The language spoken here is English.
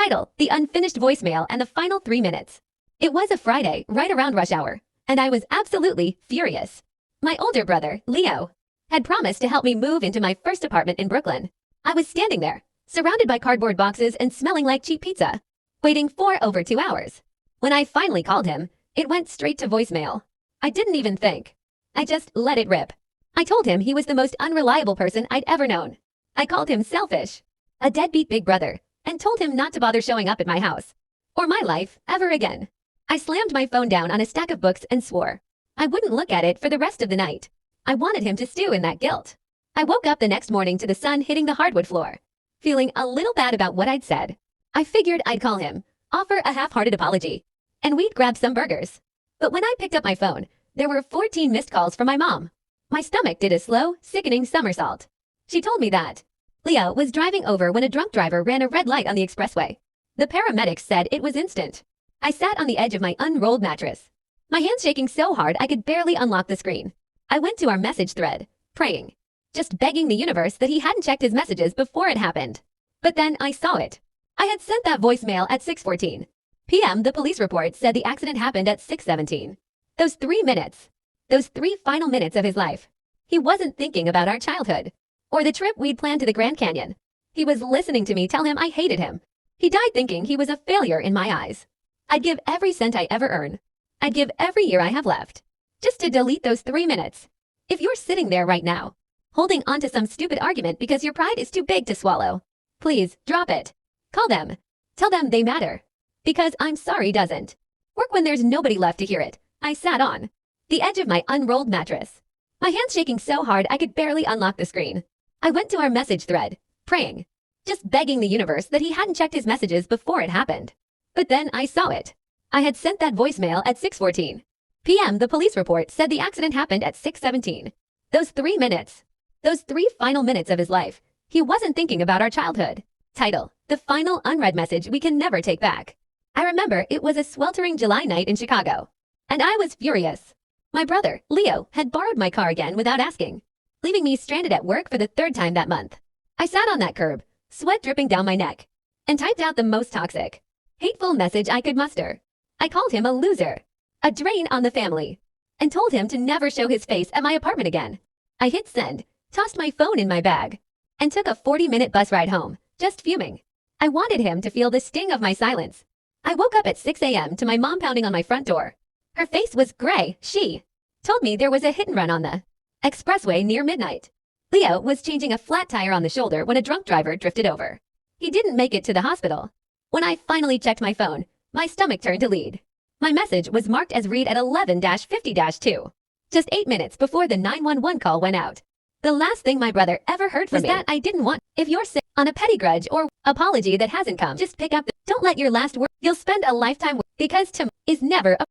Title: The Unfinished Voicemail and the Final 3 Minutes. It was a Friday, right around rush hour, and I was absolutely furious. My older brother, Leo, had promised to help me move into my first apartment in Brooklyn. I was standing there, surrounded by cardboard boxes and smelling like cheap pizza, waiting for over 2 hours. When I finally called him, it went straight to voicemail. I didn't even think. I just let it rip. I told him he was the most unreliable person I'd ever known. I called him selfish, a deadbeat big brother, and told him not to bother showing up at my house or my life ever again. I slammed my phone down on a stack of books and swore I wouldn't look at it for the rest of the night. I wanted him to stew in that guilt. I woke up the next morning to the sun hitting the hardwood floor, feeling a little bad about what I'd said. I figured I'd call him, offer a half-hearted apology, and we'd grab some burgers. But when I picked up my phone, there were 14 missed calls from my mom. My stomach did a slow, sickening somersault. She told me that Leo was driving over when a drunk driver ran a red light on the expressway. The paramedics said it was instant. I sat on the edge of my unrolled mattress, my hands shaking so hard I could barely unlock the screen. I went to our message thread, praying, just begging the universe that he hadn't checked his messages before it happened. But then I saw it. I had sent that voicemail at 6:14 p.m. The police report said the accident happened at 6:17. Those 3 minutes, those 3 final minutes of his life, he wasn't thinking about our childhood or the trip we'd planned to the Grand Canyon. He was listening to me tell him I hated him. He died thinking he was a failure in my eyes. I'd give every cent I ever earn. I'd give every year I have left just to delete those 3 minutes. If you're sitting there right now, holding on to some stupid argument because your pride is too big to swallow, please drop it. Call them. Tell them they matter. Because I'm sorry doesn't work when there's nobody left to hear it. I sat on the edge of my unrolled mattress, my hands shaking so hard I could barely unlock the screen. I went to our message thread, praying, just begging the universe that he hadn't checked his messages before it happened. But then I saw it. I had sent that voicemail at 6:14 p.m. The police report said the accident happened at 6:17. Those 3 minutes, those 3 final minutes of his life, he wasn't thinking about our childhood. Title: The Final Unread Message We Can Never Take Back. I remember it was a sweltering July night in Chicago, and I was furious. My brother, Leo, had borrowed my car again without asking, leaving me stranded at work for the 3rd time that month. I sat on that curb, sweat dripping down my neck, and typed out the most toxic, hateful message I could muster. I called him a loser, a drain on the family, and told him to never show his face at my apartment again. I hit send, tossed my phone in my bag, and took a 40-minute bus ride home, just fuming. I wanted him to feel the sting of my silence. I woke up at 6 a.m. to my mom pounding on my front door. Her face was gray. She told me there was a hit and run on the expressway near midnight. Leo was changing a flat tire on the shoulder when a drunk driver drifted over. He didn't make it to the hospital. When I finally checked my phone, my stomach turned to lead. My message was marked as read at 11-50-2, just 8 minutes before the 911 call went out. The last thing my brother ever heard from me was that I didn't want. If you're sick on a petty grudge or apology that hasn't come, just pick up. Don't let your last word. You'll spend a lifetime because tomorrow is never a